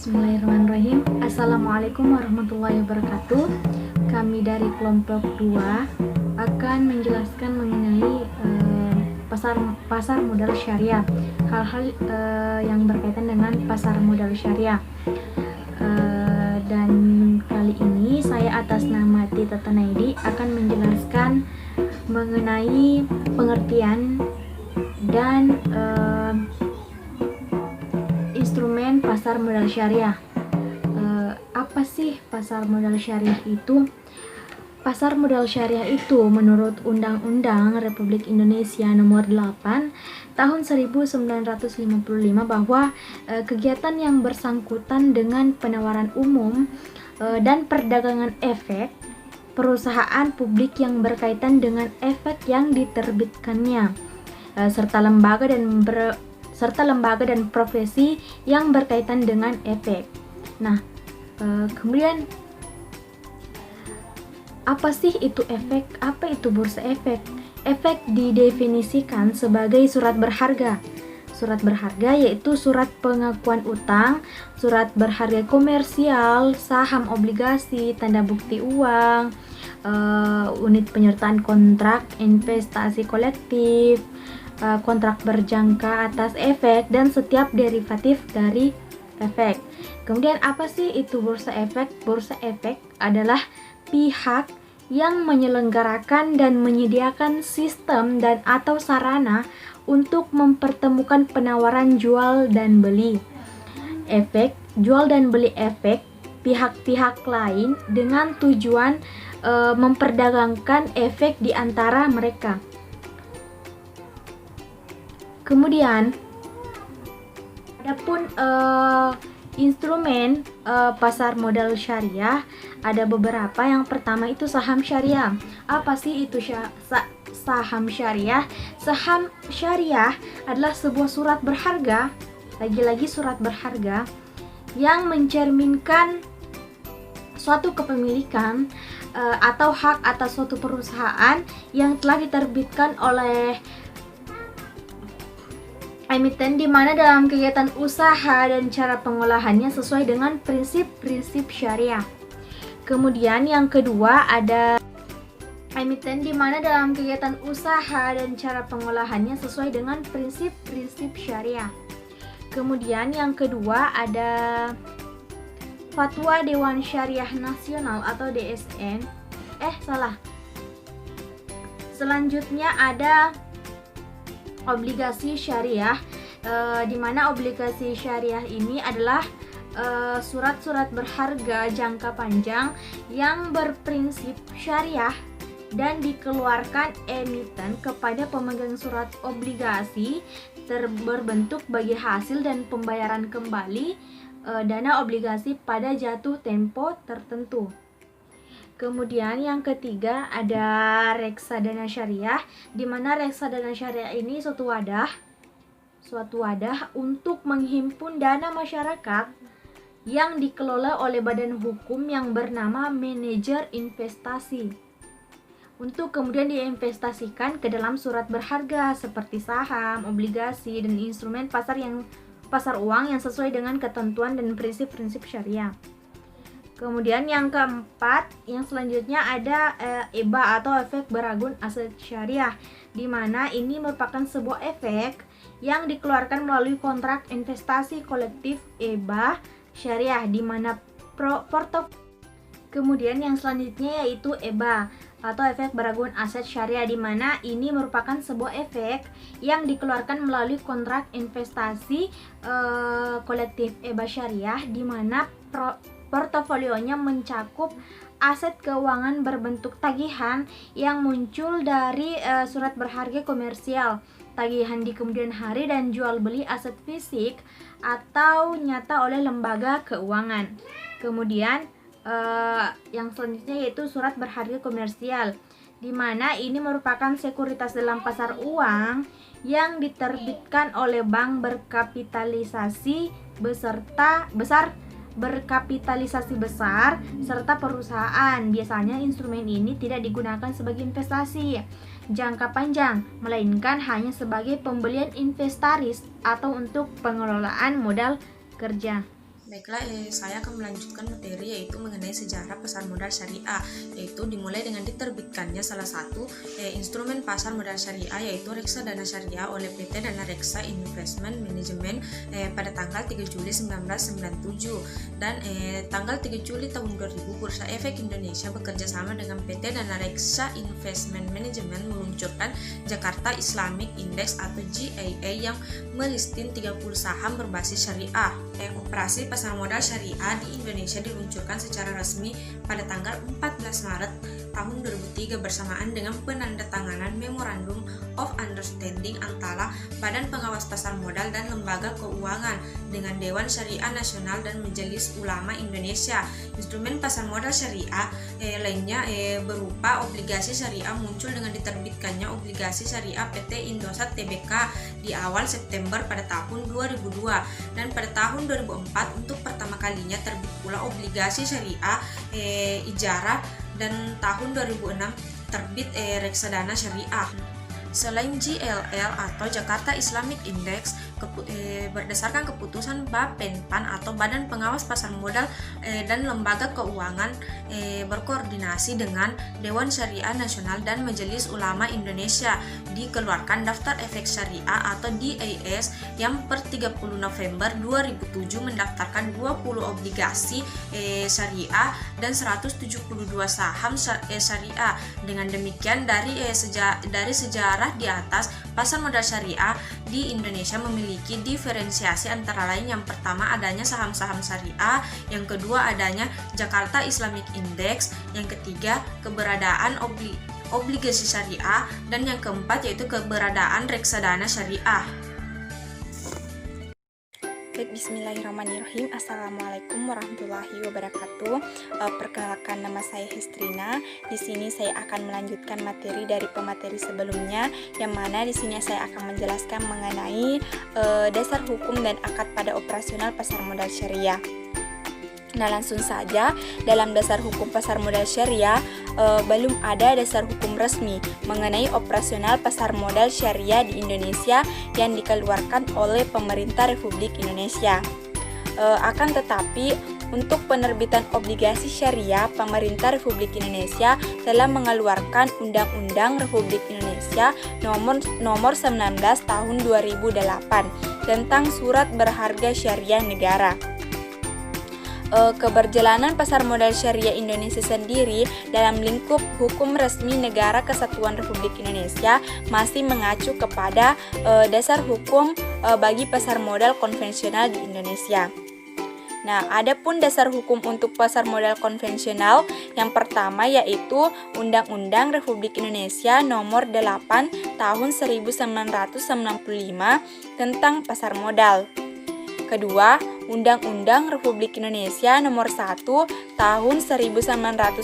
Bismillahirrahmanirrahim. Assalamualaikum warahmatullahi wabarakatuh. Kami dari kelompok 2 akan menjelaskan mengenai pasar modal syariah. Hal-hal yang berkaitan dengan pasar modal syariah. Dan kali ini saya atas nama Tita Tanaidi akan menjelaskan mengenai pengertian dan instrumen pasar modal syariah. Apa sih pasar modal syariah itu? Pasar modal syariah itu menurut Undang-Undang Republik Indonesia Nomor 8 Tahun 1955 bahwa kegiatan yang bersangkutan dengan penawaran umum dan perdagangan efek perusahaan publik yang berkaitan dengan efek yang diterbitkannya serta lembaga dan profesi yang berkaitan dengan efek. Nah, kemudian apa sih itu efek? Apa itu bursa efek? Efek didefinisikan sebagai surat berharga. Surat berharga yaitu surat pengakuan utang, surat berharga komersial, saham obligasi, tanda bukti uang, unit penyertaan kontrak investasi kolektif, kontrak berjangka atas efek, dan setiap derivatif dari efek. Kemudian apa sih itu bursa efek? Bursa efek adalah pihak yang menyelenggarakan dan menyediakan sistem dan atau sarana untuk mempertemukan penawaran jual dan beli efek, jual dan beli efek pihak-pihak lain dengan tujuan memperdagangkan efek di antara mereka. Kemudian adapun instrumen pasar modal syariah ada beberapa. Yang pertama itu saham syariah. Apa sih itu saham syariah? Saham syariah adalah sebuah surat berharga, lagi-lagi surat berharga yang mencerminkan suatu kepemilikan atau hak atas suatu perusahaan yang telah diterbitkan oleh emiten, di mana dalam kegiatan usaha dan cara pengolahannya sesuai dengan prinsip-prinsip syariah. Kemudian yang kedua ada emiten, di mana dalam kegiatan usaha dan cara pengolahannya sesuai dengan prinsip-prinsip syariah. Kemudian yang kedua ada Fatwa Dewan Syariah Nasional atau DSN. Selanjutnya ada obligasi syariah, di mana obligasi syariah ini adalah surat-surat berharga jangka panjang yang berprinsip syariah dan dikeluarkan emiten kepada pemegang surat obligasi berbentuk bagi hasil dan pembayaran kembali dana obligasi pada jatuh tempo tertentu. Kemudian yang ketiga ada reksadana syariah, di mana reksadana syariah ini suatu wadah untuk menghimpun dana masyarakat yang dikelola oleh badan hukum yang bernama manajer investasi untuk kemudian diinvestasikan ke dalam surat berharga seperti saham, obligasi, dan instrumen pasar uang yang sesuai dengan ketentuan dan prinsip-prinsip syariah. Kemudian yang keempat, yang selanjutnya ada EBA atau efek beragun aset syariah, di mana ini merupakan sebuah efek yang dikeluarkan melalui kontrak investasi kolektif EBA syariah, di mana Kemudian yang selanjutnya yaitu EBA atau efek beragun aset syariah, di mana ini merupakan sebuah efek yang dikeluarkan melalui kontrak investasi kolektif EBA syariah, di mana portofolionya mencakup aset keuangan berbentuk tagihan yang muncul dari surat berharga komersial, tagihan di kemudian hari, dan jual beli aset fisik atau nyata oleh lembaga keuangan. Kemudian yang selanjutnya yaitu surat berharga komersial, di mana ini merupakan sekuritas dalam pasar uang yang diterbitkan oleh bank berkapitalisasi besar serta perusahaan. Biasanya instrumen ini tidak digunakan sebagai investasi jangka panjang, melainkan hanya sebagai pembelian inventaris atau untuk pengelolaan modal kerja. Baiklah, saya akan melanjutkan materi yaitu mengenai sejarah pasar modal syariah, yaitu dimulai dengan diterbitkannya salah satu instrumen pasar modal syariah yaitu Reksadana Syariah oleh PT Dana Reksa Investment Management pada tanggal 3 Juli 1997 dan tanggal 3 Juli tahun 2000 Bursa Efek Indonesia bekerja sama dengan PT Dana Reksa Investment Management meluncurkan Jakarta Islamic Index atau GIA yang melisting 30 saham berbasis syariah. Operasi pasar modal syariah di Indonesia diluncurkan secara resmi pada tanggal 14 Maret tahun 2003 bersamaan dengan penandatanganan Memorandum of Understanding antara Badan Pengawas Pasar Modal dan Lembaga Keuangan dengan Dewan Syariah Nasional dan Majelis Ulama Indonesia. Instrumen pasar modal syariah lainnya berupa obligasi syariah muncul dengan diterbitkannya obligasi syariah PT Indosat Tbk di awal September pada tahun 2002 dan pada tahun 2004 untuk pertama kalinya terbit pula obligasi syariah ijarah dan tahun 2006 terbit reksadana syariah. Selain GLL atau Jakarta Islamic Index, berdasarkan keputusan Bappenpan atau Badan Pengawas Pasar Modal dan Lembaga Keuangan berkoordinasi dengan Dewan Syariah Nasional dan Majelis Ulama Indonesia, dikeluarkan Daftar Efek Syariah atau DAS yang per 30 November 2007 mendaftarkan 20 obligasi syariah dan 172 saham syariah. Dengan demikian dari sejarah di atas, pasar modal syariah di Indonesia memiliki diferensiasi antara lain yang pertama adanya saham-saham syariah, yang kedua adanya Jakarta Islamic Index, yang ketiga keberadaan obligasi syariah, dan yang keempat yaitu keberadaan reksadana syariah. Baik, bismillahirrahmanirrahim. Assalamualaikum warahmatullahi wabarakatuh. Perkenalkan, nama saya Hestrina. Di sini saya akan melanjutkan materi dari pemateri sebelumnya, yang mana di sini saya akan menjelaskan mengenai dasar hukum dan akad pada operasional pasar modal syariah. Nah, langsung saja, dalam dasar hukum pasar modal syariah belum ada dasar hukum resmi mengenai operasional pasar modal syariah di Indonesia yang dikeluarkan oleh pemerintah Republik Indonesia. Akan tetapi, untuk penerbitan obligasi syariah, pemerintah Republik Indonesia telah mengeluarkan Undang-Undang Republik Indonesia nomor 19 tahun 2008 tentang surat berharga syariah negara. Keberjalanan pasar modal syariah Indonesia sendiri dalam lingkup hukum resmi Negara Kesatuan Republik Indonesia masih mengacu kepada dasar hukum bagi pasar modal konvensional di Indonesia. Nah, adapun dasar hukum untuk pasar modal konvensional yang pertama yaitu Undang-Undang Republik Indonesia nomor 8 tahun 1995 tentang pasar modal. Kedua, Undang-Undang Republik Indonesia nomor 1 tahun 1965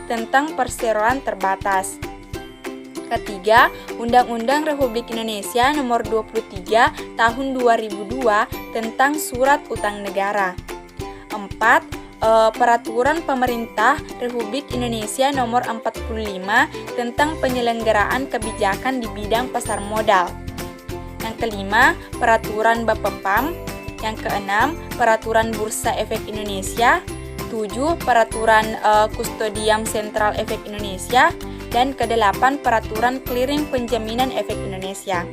tentang perseroan terbatas. Ketiga, Undang-Undang Republik Indonesia nomor 23 tahun 2002 tentang surat utang negara. 4. Peraturan Pemerintah Republik Indonesia nomor 45 tentang penyelenggaraan kebijakan di bidang pasar modal. Yang kelima, Peraturan Bapepam. Yang keenam, Peraturan Bursa Efek Indonesia. 7. Peraturan Kustodiam Sentral Efek Indonesia. Dan kedelapan, Peraturan Clearing Penjaminan Efek Indonesia.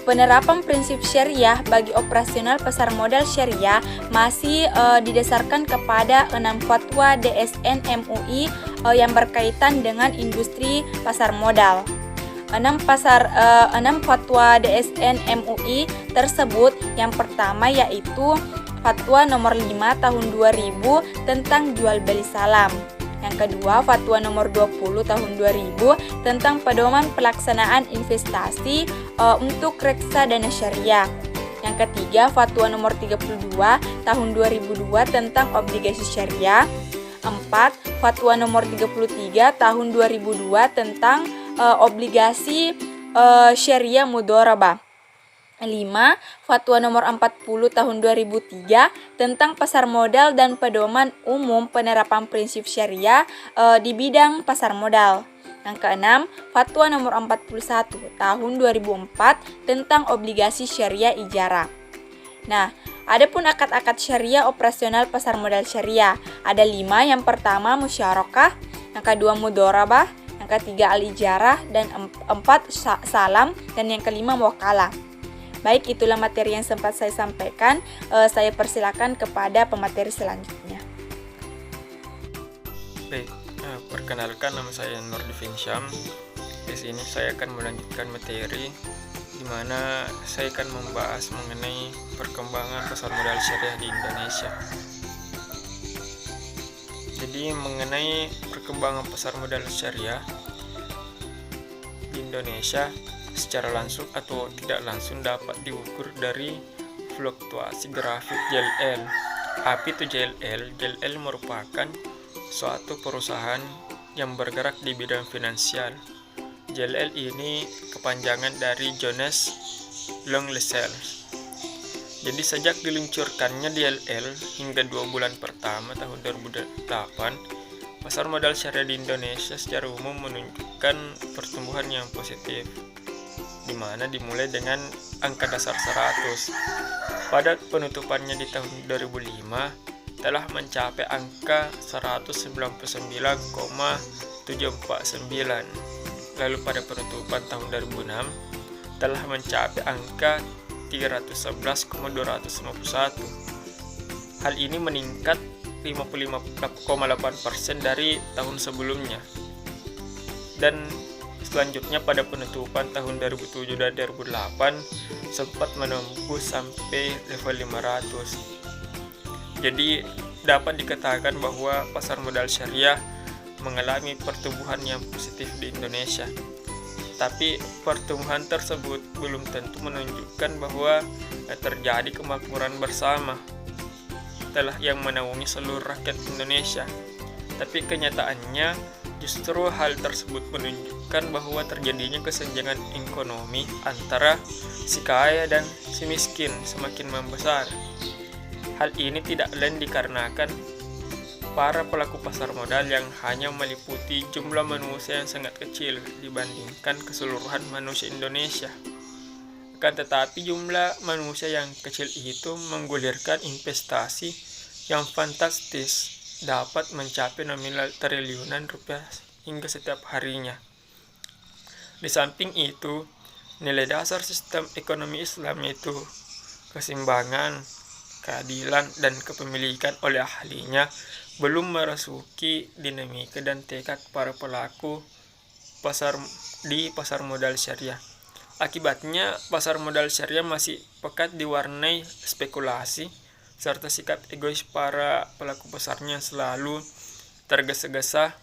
Penerapan prinsip syariah bagi operasional pasar modal syariah masih didasarkan kepada 6 fatwa DSN MUI yang berkaitan dengan industri pasar modal. 6 fatwa DSN MUI tersebut, yang pertama yaitu Fatwa nomor 5 tahun 2000 tentang jual beli salam. Yang kedua, Fatwa nomor 20 tahun 2000 tentang pedoman pelaksanaan investasi untuk reksadana syariah. Yang ketiga, Fatwa nomor 32 tahun 2002 tentang obligasi syariah. 4. Fatwa nomor 33 tahun 2002 tentang obligasi syariah mudharabah. 5. Fatwa nomor 40 tahun 2003 tentang pasar modal dan pedoman umum penerapan prinsip syariah di bidang pasar modal. Yang keenam, Fatwa nomor 41 tahun 2004 tentang obligasi syariah ijarah. Nah, ada pun akad-akad syariah operasional pasar modal syariah. Ada 5, yang pertama musyarakah, yang kedua mudorabah, yang ketiga al-ijarah, dan 4 salam, dan yang kelima wakalah. Baik, itulah materi yang sempat saya sampaikan. Saya persilakan kepada pemateri selanjutnya. Baik, perkenalkan, nama saya Nur Divin Syam. Di sini saya akan melanjutkan materi di mana saya akan membahas mengenai perkembangan pasar modal syariah di Indonesia. Jadi mengenai perkembangan pasar modal syariah di Indonesia secara langsung atau tidak langsung dapat diukur dari fluktuasi grafik JLL. Apa itu JLL? JLL merupakan suatu perusahaan yang bergerak di bidang finansial. JLL ini kepanjangan dari Jones Lang LaSalle. Jadi sejak diluncurkannya JLL hingga 2 bulan pertama tahun 2008, pasar modal syariah di Indonesia secara umum menunjukkan pertumbuhan yang positif, di mana dimulai dengan angka dasar 100. Pada penutupannya di tahun 2005 telah mencapai angka 199,749. Lalu pada penutupan tahun 2006 telah mencapai angka 311,251. Hal ini meningkat 55,8% dari tahun sebelumnya. Dan selanjutnya pada penutupan tahun 2007 dan 2008 sempat menembus sampai level 500. Jadi dapat dikatakan bahwa pasar modal syariah mengalami pertumbuhan yang positif di Indonesia. Tapi pertumbuhan tersebut belum tentu menunjukkan bahwa terjadi kemakmuran bersama telah yang menaungi seluruh rakyat Indonesia. Tapi kenyataannya justru hal tersebut menunjukkan bahwa terjadinya kesenjangan ekonomi antara si kaya dan si miskin semakin membesar. Hal ini tidak lain dikarenakan para pelaku pasar modal yang hanya meliputi jumlah manusia yang sangat kecil dibandingkan keseluruhan manusia Indonesia. Akan tetapi jumlah manusia yang kecil itu menggulirkan investasi yang fantastis, dapat mencapai nominal triliunan rupiah hingga setiap harinya. Di samping itu, nilai dasar sistem ekonomi Islam yaitu keseimbangan, keadilan, dan kepemilikan oleh ahlinya belum merasuki dinamika dan tekad para pelaku pasar modal syariah. Akibatnya, pasar modal syariah masih pekat diwarnai spekulasi serta sikap egois para pelaku pasarnya selalu tergesa-gesa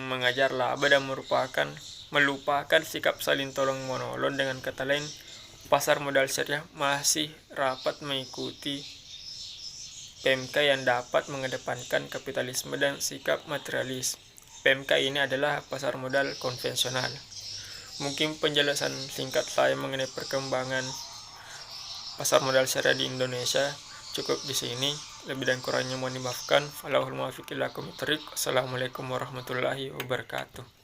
mengajar laba dan melupakan sikap saling tolong menolong. Dengan kata lain, pasar modal syariah masih rapat mengikuti PMK yang dapat mengedepankan kapitalisme dan sikap materialis. PMK ini adalah pasar modal konvensional. Mungkin penjelasan singkat saya mengenai perkembangan pasar modal syariah di Indonesia cukup di sini. Lebih dan kurangnya mohon dimaafkan. Assalamualaikum warahmatullahi wabarakatuh.